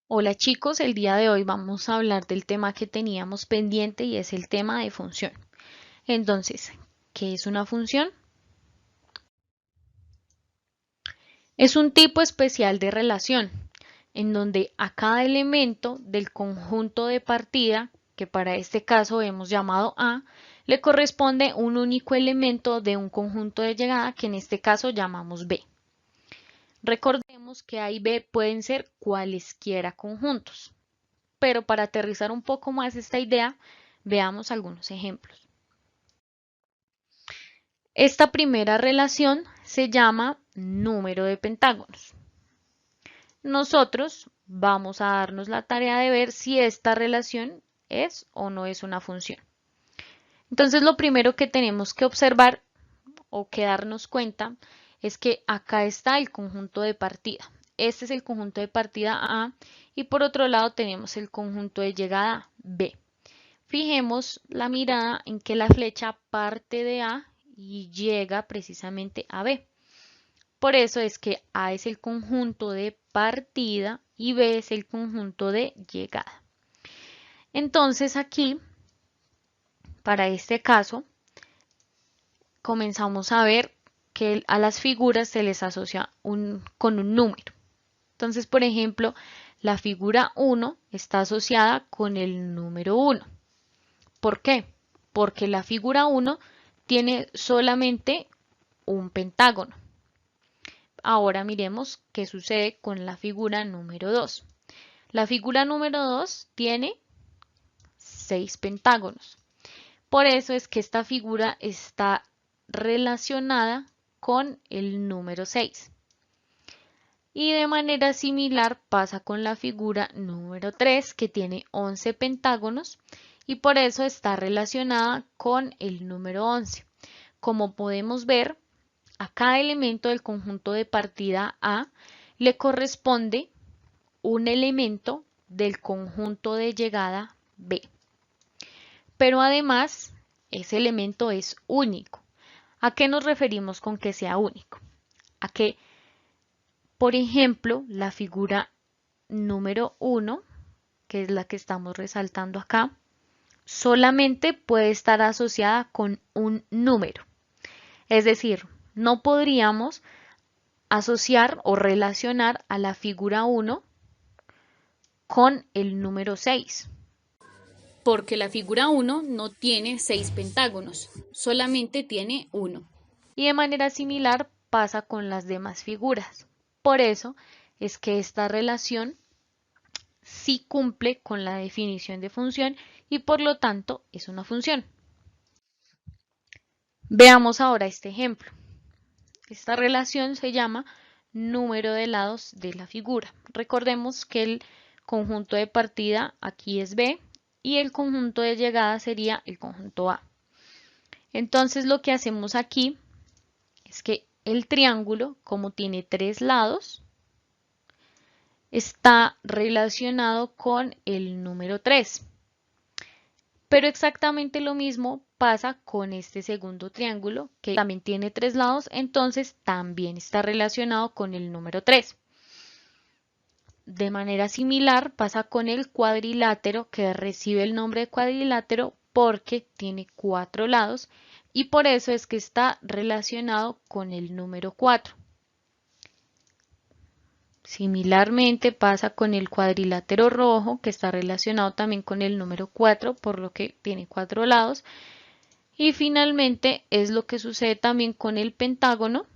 Hola chicos, el día de hoy vamos a hablar del tema que teníamos pendiente y es el tema de función. Entonces, ¿qué es una función? Es un tipo especial de relación en donde a cada elemento del conjunto de partida, que para este caso hemos llamado A, le corresponde un único elemento de un conjunto de llegada que en este caso llamamos B. Recordemos que A y B pueden ser cualesquiera conjuntos. Pero para aterrizar un poco más esta idea, veamos algunos ejemplos. Esta primera relación se llama número de pentágonos. Nosotros vamos a darnos la tarea de ver si esta relación es o no es una función. Entonces lo primero que tenemos que observar o que darnos cuenta es que acá está el conjunto de partida. Este es el conjunto de partida A y por otro lado tenemos el conjunto de llegada B. Fijemos la mirada en que la flecha parte de A y llega precisamente a B. Por eso es que A es el conjunto de partida y B es el conjunto de llegada. Entonces aquí, para este caso, comenzamos a ver que a las figuras se les asocia con un número. Entonces, por ejemplo, la figura 1 está asociada con el número 1. ¿Por qué? Porque la figura 1 tiene solamente un pentágono. Ahora miremos qué sucede con la figura número 2. La figura número 2 tiene 6 pentágonos. Por eso es que esta figura está relacionada con el número 6. Y de manera similar pasa con la figura número 3 que tiene 11 pentágonos y por eso está relacionada con el número 11. Como podemos ver, a cada elemento del conjunto de partida A le corresponde un elemento del conjunto de llegada B. Pero además, ese elemento es único. ¿A qué nos referimos con que sea único? A que, por ejemplo, la figura número 1, que es la que estamos resaltando acá, solamente puede estar asociada con un número. Es decir, no podríamos asociar o relacionar a la figura 1 con el número 6. Porque la figura 1 no tiene 6 pentágonos, solamente tiene uno. Y de manera similar pasa con las demás figuras. Por eso es que esta relación sí cumple con la definición de función y por lo tanto es una función. Veamos ahora este ejemplo. Esta relación se llama número de lados de la figura. Recordemos que el conjunto de partida aquí es B y el conjunto de llegada sería el conjunto A. Entonces lo que hacemos aquí es que el triángulo, como tiene tres lados, está relacionado con el número 3. Pero exactamente lo mismo pasa con este segundo triángulo, que también tiene tres lados, entonces también está relacionado con el número 3. De manera similar pasa con el cuadrilátero, que recibe el nombre de cuadrilátero porque tiene cuatro lados y por eso es que está relacionado con el número 4. Similarmente pasa con el cuadrilátero rojo, que está relacionado también con el número 4, por lo que tiene cuatro lados. Y finalmente es lo que sucede también con el pentágono,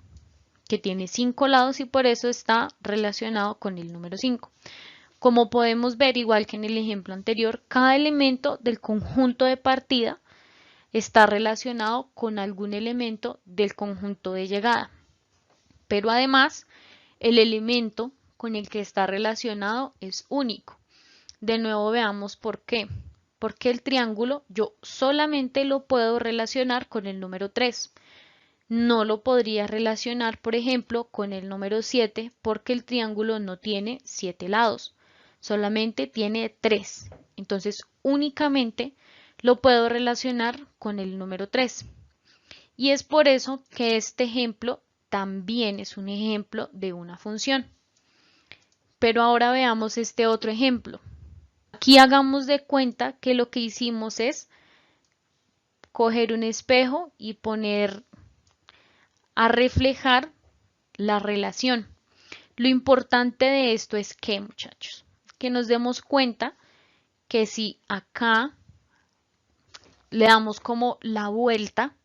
que tiene 5 lados y por eso está relacionado con el número 5. Como podemos ver, igual que en el ejemplo anterior, cada elemento del conjunto de partida está relacionado con algún elemento del conjunto de llegada. Pero además, el elemento con el que está relacionado es único. De nuevo veamos por qué. Porque el triángulo yo solamente lo puedo relacionar con el número 3. No lo podría relacionar, por ejemplo, con el número 7 porque el triángulo no tiene 7 lados, solamente tiene 3. Entonces, únicamente lo puedo relacionar con el número 3. Y es por eso que este ejemplo también es un ejemplo de una función. Pero ahora veamos este otro ejemplo. Aquí hagamos de cuenta que lo que hicimos es coger un espejo y poner a reflejar la relación. Lo importante de esto es que, muchachos, que nos demos cuenta que si acá le damos como la vuelta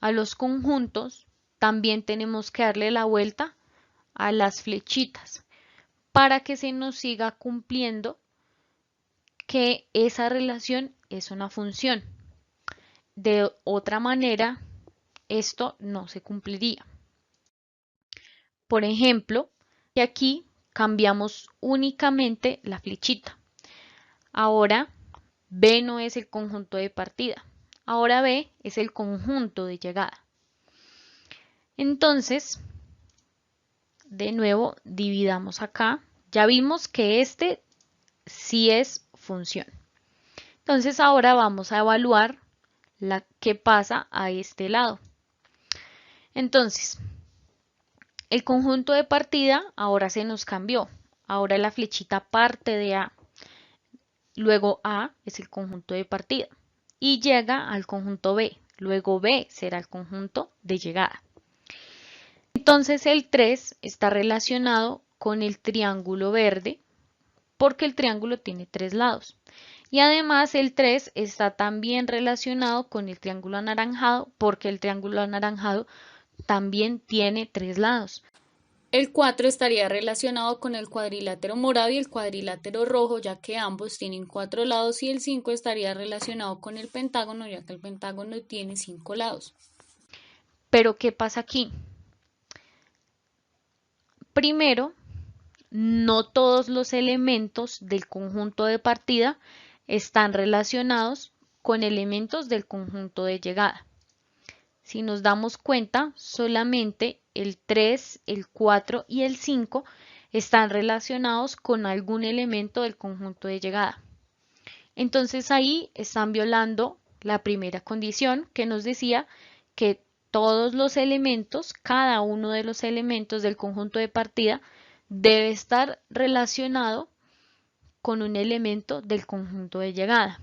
a los conjuntos, también tenemos que darle la vuelta a las flechitas para que se nos siga cumpliendo que esa relación es una función. De otra manera, esto no se cumpliría. Por ejemplo, que aquí cambiamos únicamente la flechita. Ahora B no es el conjunto de partida. Ahora B es el conjunto de llegada. Entonces, de nuevo, dividamos acá. Ya vimos que este sí es función. Entonces, ahora vamos a evaluar qué pasa a este lado. Entonces, el conjunto de partida ahora se nos cambió. Ahora la flechita parte de A. Luego A es el conjunto de partida y llega al conjunto B. Luego B será el conjunto de llegada. Entonces el 3 está relacionado con el triángulo verde porque el triángulo tiene 3 lados. Y además el 3 está también relacionado con el triángulo anaranjado porque el triángulo anaranjado también tiene 3 lados. El 4 estaría relacionado con el cuadrilátero morado y el cuadrilátero rojo, ya que ambos tienen 4 lados, y el 5 estaría relacionado con el pentágono, ya que el pentágono tiene 5 lados. Pero ¿qué pasa aquí? Primero, no todos los elementos del conjunto de partida están relacionados con elementos del conjunto de llegada. Si nos damos cuenta, solamente el 3, el 4 y el 5 están relacionados con algún elemento del conjunto de llegada. Entonces ahí están violando la primera condición que nos decía que todos los elementos, cada uno de los elementos del conjunto de partida debe estar relacionado con un elemento del conjunto de llegada.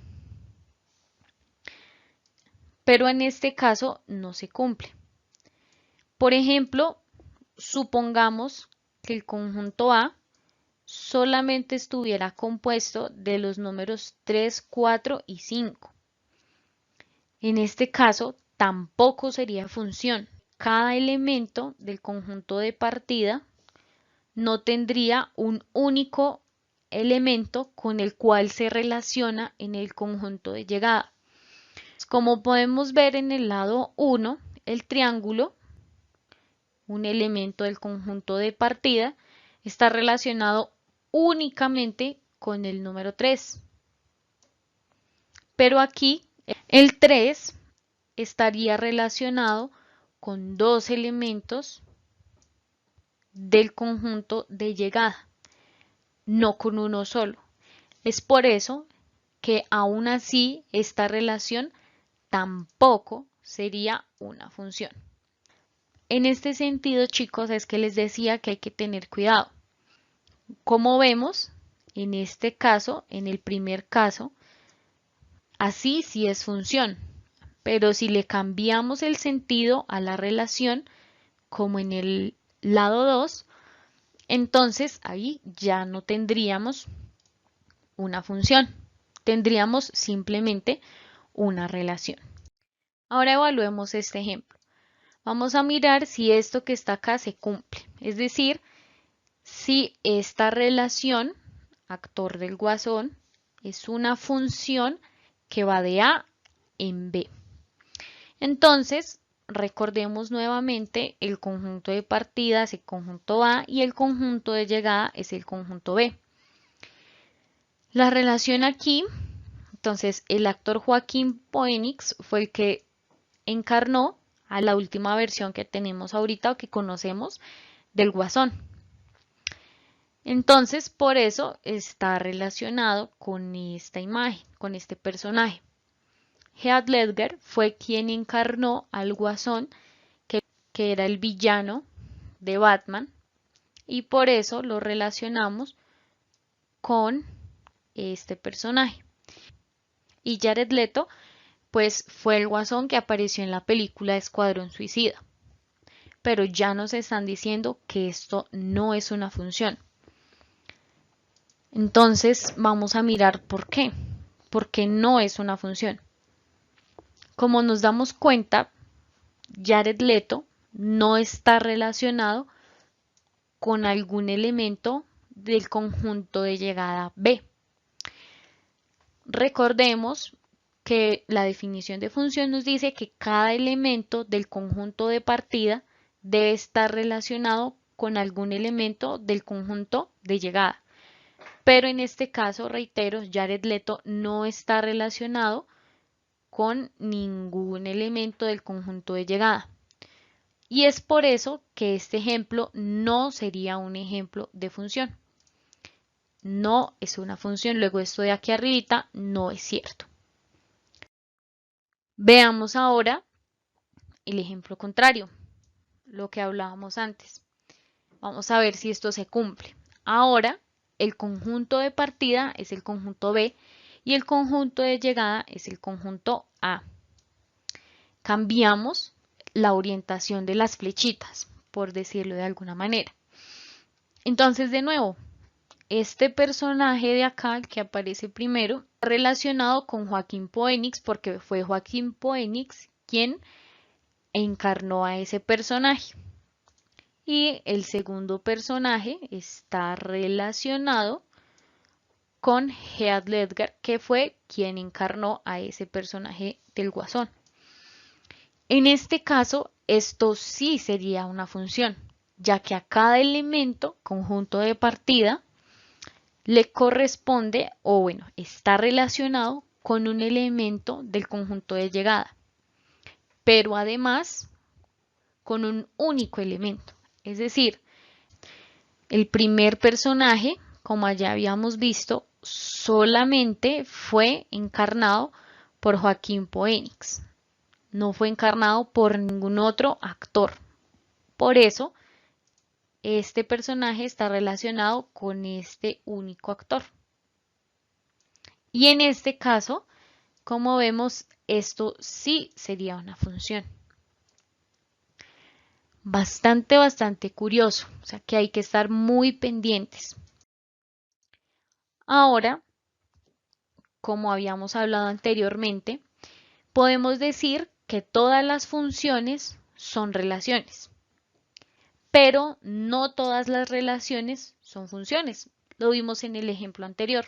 Pero en este caso no se cumple. Por ejemplo, supongamos que el conjunto A solamente estuviera compuesto de los números 3, 4 y 5. En este caso, tampoco sería función. Cada elemento del conjunto de partida no tendría un único elemento con el cual se relaciona en el conjunto de llegada. Como podemos ver en el lado 1, el triángulo, un elemento del conjunto de partida, está relacionado únicamente con el número 3. Pero aquí el 3 estaría relacionado con dos elementos del conjunto de llegada, no con uno solo. Es por eso que aún así esta relación tampoco sería una función. En este sentido, chicos, es que les decía que hay que tener cuidado. Como vemos, en este caso, en el primer caso, así sí es función, pero si le cambiamos el sentido a la relación, como en el lado 2, entonces ahí ya no tendríamos una función, tendríamos simplemente una relación. Ahora evaluemos este ejemplo. Vamos a mirar si esto que está acá se cumple, es decir, si esta relación, actor del guasón, es una función que va de A en B. Entonces, recordemos nuevamente el conjunto de partida es el conjunto A y el conjunto de llegada es el conjunto B. La relación aquí, entonces el actor Joaquín Phoenix fue el que encarnó a la última versión que tenemos ahorita o que conocemos del Guasón. Entonces, por eso está relacionado con esta imagen, con este personaje. Heath Ledger fue quien encarnó al Guasón, que era el villano de Batman, y por eso lo relacionamos con este personaje. Y Jared Leto, pues fue el Guasón que apareció en la película Escuadrón Suicida. Pero ya nos están diciendo que esto no es una función. Entonces vamos a mirar por qué. ¿Por qué no es una función? Como nos damos cuenta, Jared Leto no está relacionado con algún elemento del conjunto de llegada B. Recordemos que la definición de función nos dice que cada elemento del conjunto de partida debe estar relacionado con algún elemento del conjunto de llegada. Pero en este caso, reitero, Jared Leto no está relacionado con ningún elemento del conjunto de llegada. Y es por eso que este ejemplo no sería un ejemplo de función. No es una función, luego esto de aquí arribita no es cierto. Veamos ahora el ejemplo contrario, lo que hablábamos antes. Vamos a ver si esto se cumple. Ahora, el conjunto de partida es el conjunto B y el conjunto de llegada es el conjunto A. Cambiamos la orientación de las flechitas, por decirlo de alguna manera. Entonces, de nuevo, este personaje de acá, el que aparece primero, relacionado con Joaquín Phoenix porque fue Joaquín Phoenix quien encarnó a ese personaje. Y el segundo personaje está relacionado con Heath Ledger, que fue quien encarnó a ese personaje del Guasón. En este caso, esto sí sería una función, ya que a cada elemento, conjunto de partida, le corresponde, o bueno, está relacionado con un elemento del conjunto de llegada, pero además con un único elemento. Es decir, el primer personaje, como ya habíamos visto, solamente fue encarnado por Joaquín Phoenix. No fue encarnado por ningún otro actor. Por eso, este personaje está relacionado con este único actor. Y en este caso, como vemos, esto sí sería una función. Bastante curioso, o sea que hay que estar muy pendientes. Ahora, como habíamos hablado anteriormente, podemos decir que todas las funciones son relaciones, pero no todas las relaciones son funciones. Lo vimos en el ejemplo anterior.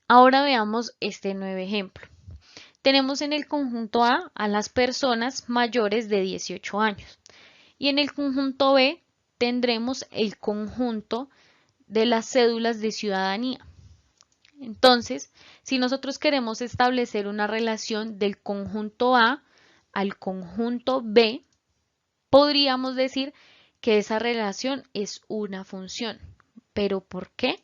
Ahora veamos este nuevo ejemplo. Tenemos en el conjunto A las personas mayores de 18 años y en el conjunto B tendremos el conjunto de las cédulas de ciudadanía. Entonces, si nosotros queremos establecer una relación del conjunto A al conjunto B, podríamos decir que esa relación es una función. ¿Pero por qué?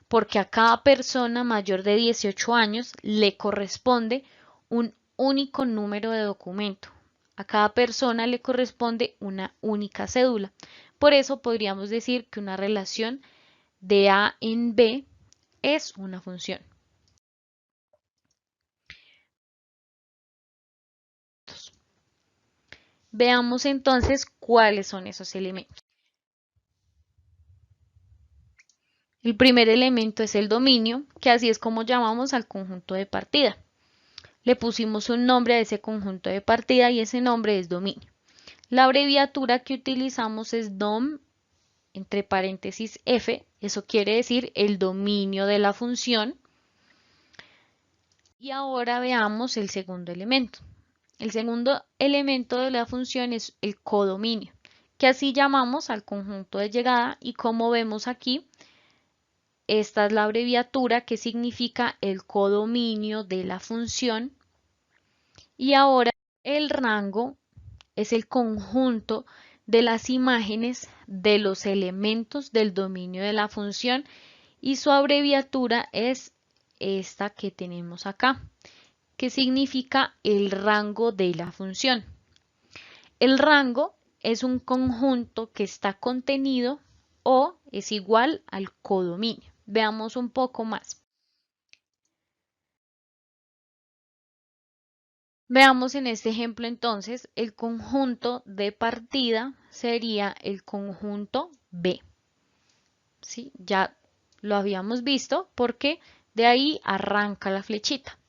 Porque a cada persona mayor de 18 años le corresponde un único número de documento. A cada persona le corresponde una única cédula. Por eso podríamos decir que una relación de A en B es una función. Veamos entonces cuáles son esos elementos. El primer elemento es el dominio, que así es como llamamos al conjunto de partida. Le pusimos un nombre a ese conjunto de partida y ese nombre es dominio. La abreviatura que utilizamos es DOM, entre paréntesis F, eso quiere decir el dominio de la función. Y ahora veamos el segundo elemento. El segundo elemento de la función es el codominio, que así llamamos al conjunto de llegada y como vemos aquí, esta es la abreviatura que significa el codominio de la función. Y ahora el rango es el conjunto de las imágenes de los elementos del dominio de la función y su abreviatura es esta que tenemos acá, que significa el rango de la función. El rango es un conjunto que está contenido O es igual al codominio. Veamos un poco más. Veamos en este ejemplo entonces, el conjunto de partida sería el conjunto B. ¿Sí? Ya lo habíamos visto porque de ahí arranca la flechita.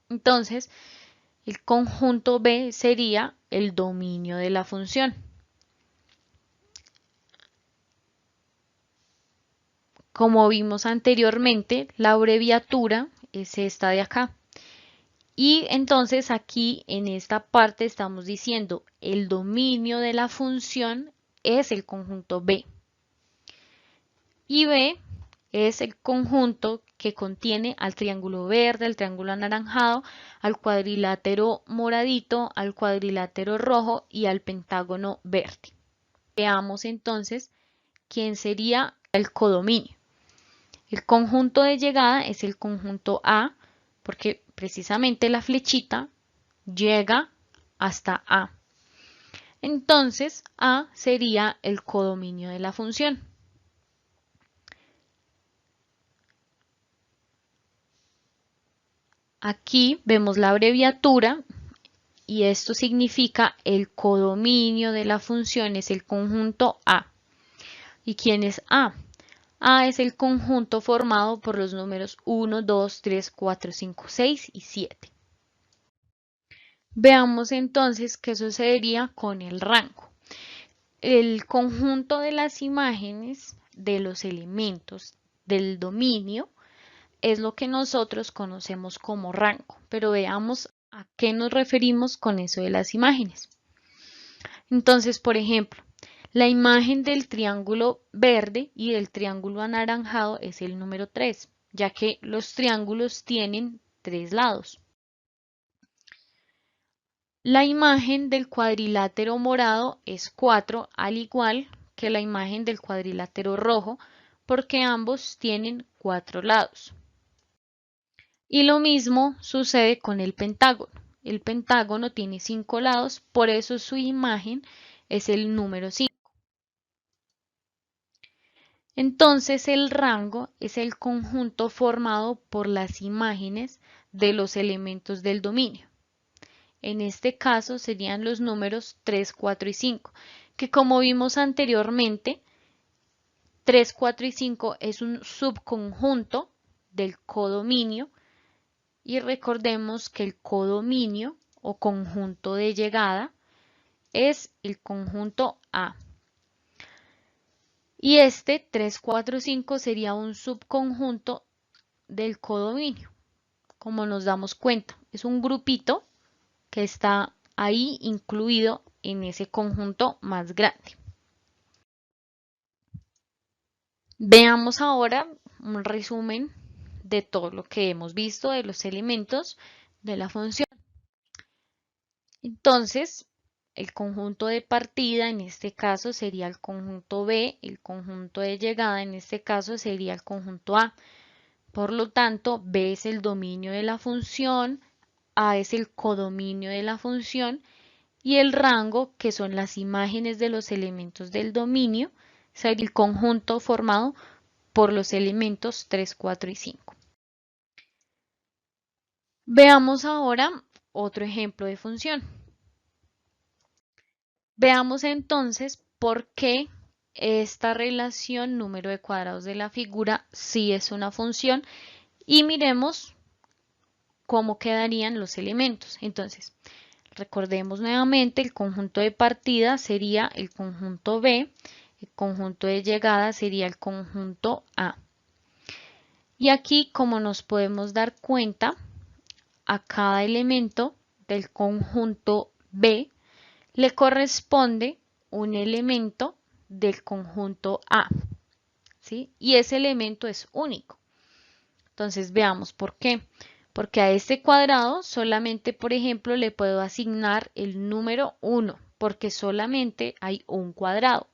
Entonces, el conjunto B sería el dominio de la función. Como vimos anteriormente, la abreviatura es esta de acá. Y entonces aquí en esta parte estamos diciendo el dominio de la función es el conjunto B. Y B es el conjunto que contiene al triángulo verde, al triángulo anaranjado, al cuadrilátero moradito, al cuadrilátero rojo y al pentágono verde. Veamos entonces quién sería el codominio. El conjunto de llegada es el conjunto A, porque precisamente la flechita llega hasta A. Entonces, A sería el codominio de la función. Aquí vemos la abreviatura y esto significa el codominio de la función es el conjunto A. ¿Y quién es A? A es el conjunto formado por los números 1, 2, 3, 4, 5, 6 y 7. Veamos entonces qué sucedería con el rango. El conjunto de las imágenes de los elementos del dominio es lo que nosotros conocemos como rango, pero veamos a qué nos referimos con eso de las imágenes. Entonces, por ejemplo, la imagen del triángulo verde y del triángulo anaranjado es el número 3, ya que los triángulos tienen 3 lados. La imagen del cuadrilátero morado es 4, al igual que la imagen del cuadrilátero rojo, porque ambos tienen 4 lados. Y lo mismo sucede con el pentágono. El pentágono tiene 5 lados, por eso su imagen es el número 5. Entonces el rango es el conjunto formado por las imágenes de los elementos del dominio. En este caso serían los números 3, 4 y 5, que como vimos anteriormente, 3, 4 y 5 es un subconjunto del codominio y recordemos que el codominio o conjunto de llegada es el conjunto A. Y este 3, 4, 5 sería un subconjunto del codominio. Como nos damos cuenta, es un grupito que está ahí incluido en ese conjunto más grande. Veamos ahora un resumen de todo lo que hemos visto de los elementos de la función. Entonces, el conjunto de partida en este caso sería el conjunto B, el conjunto de llegada en este caso sería el conjunto A. Por lo tanto, B es el dominio de la función, A es el codominio de la función y el rango, que son las imágenes de los elementos del dominio, sería el conjunto formado por los elementos 3, 4 y 5. Veamos ahora otro ejemplo de función. Veamos entonces por qué esta relación número de cuadrados de la figura sí es una función y miremos cómo quedarían los elementos. Entonces, recordemos nuevamente, el conjunto de partida sería el conjunto B, el conjunto de llegada sería el conjunto A. Y aquí, como nos podemos dar cuenta, a cada elemento del conjunto B le corresponde un elemento del conjunto A, ¿sí? Y ese elemento es único. Entonces veamos por qué. Porque a este cuadrado solamente, por ejemplo, le puedo asignar el número 1, porque solamente hay un cuadrado.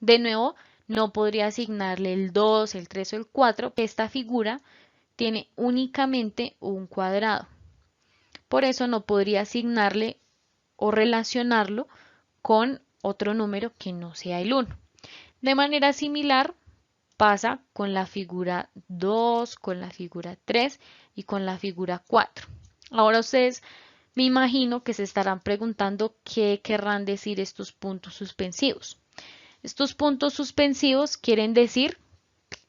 De nuevo, no podría asignarle el 2, el 3 o el 4, que esta figura tiene únicamente un cuadrado. Por eso no podría asignarle o relacionarlo con otro número que no sea el 1. De manera similar, pasa con la figura 2, con la figura 3 y con la figura 4. Ahora ustedes me imagino que se estarán preguntando qué querrán decir estos puntos suspensivos. Estos puntos suspensivos quieren decir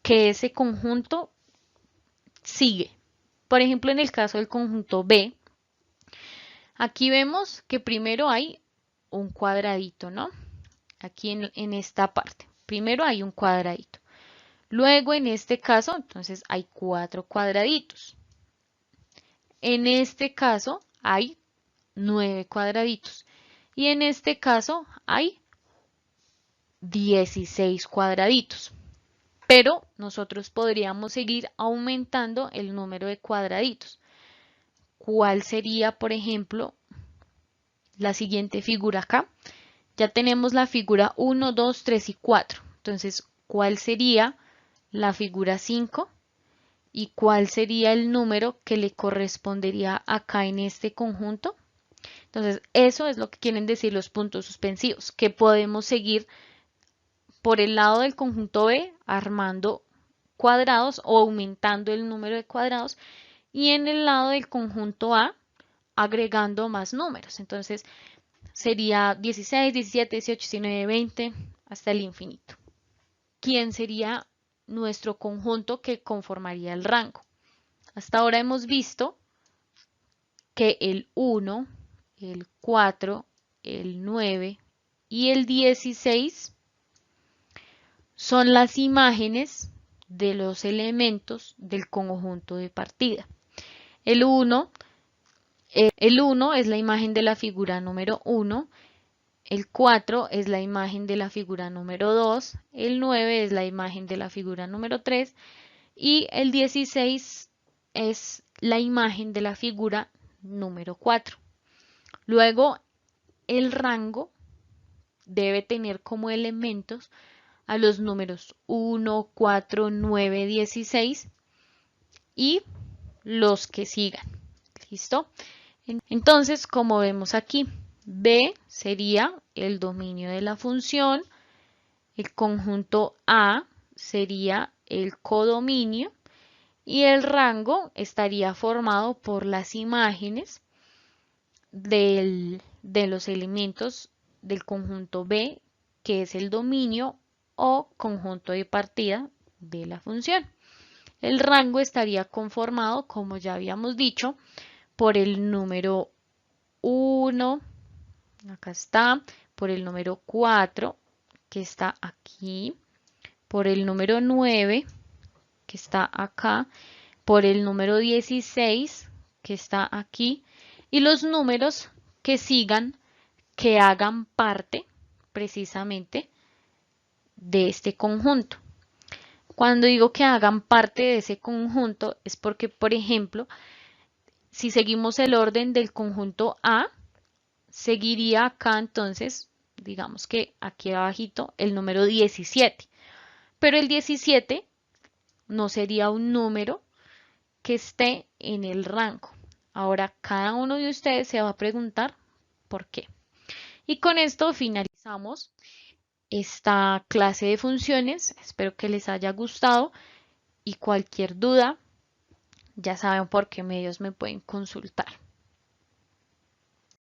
que ese conjunto sigue. Por ejemplo, en el caso del conjunto B, aquí vemos que primero hay un cuadradito, ¿no? Aquí en esta parte. Primero hay un cuadradito. Luego, en este caso, entonces hay 4 cuadraditos. En este caso hay 9 cuadraditos. Y en este caso hay 16 cuadraditos. Pero nosotros podríamos seguir aumentando el número de cuadraditos. ¿Cuál sería, por ejemplo, la siguiente figura acá? Ya tenemos la figura 1, 2, 3 y 4. Entonces, ¿cuál sería la figura 5? ¿Y cuál sería el número que le correspondería acá en este conjunto? Entonces, eso es lo que quieren decir los puntos suspensivos, que podemos seguir por el lado del conjunto B armando cuadrados o aumentando el número de cuadrados y en el lado del conjunto A agregando más números. Entonces, sería 16, 17, 18, 19, 20 hasta el infinito. ¿Quién sería nuestro conjunto que conformaría el rango? Hasta ahora hemos visto que el 1, el 4, el 9 y el 16 son las imágenes de los elementos del conjunto de partida. El 1 es la imagen de la figura número 1, el 4 es la imagen de la figura número 2, el 9 es la imagen de la figura número 3 y el 16 es la imagen de la figura número 4. Luego, el rango debe tener como elementos a los números 1, 4, 9, 16 y los que sigan. ¿Listo? Entonces, como vemos aquí, B sería el dominio de la función, el conjunto A sería el codominio y el rango estaría formado por las imágenes de los elementos del conjunto B, que es el dominio o conjunto de partida de la función. El rango estaría conformado, como ya habíamos dicho, por el número 1, acá está, por el número 4, que está aquí, por el número 9, que está acá, por el número 16, que está aquí, y los números que sigan, que hagan parte precisamente de este conjunto. Cuando digo que hagan parte de ese conjunto es porque, por ejemplo, si seguimos el orden del conjunto A, seguiría acá entonces, digamos que aquí abajito, el número 17. Pero el 17 no sería un número que esté en el rango. Ahora, cada uno de ustedes se va a preguntar por qué. Y con esto finalizamos esta clase de funciones. Espero que les haya gustado y cualquier duda, ya saben por qué medios me pueden consultar.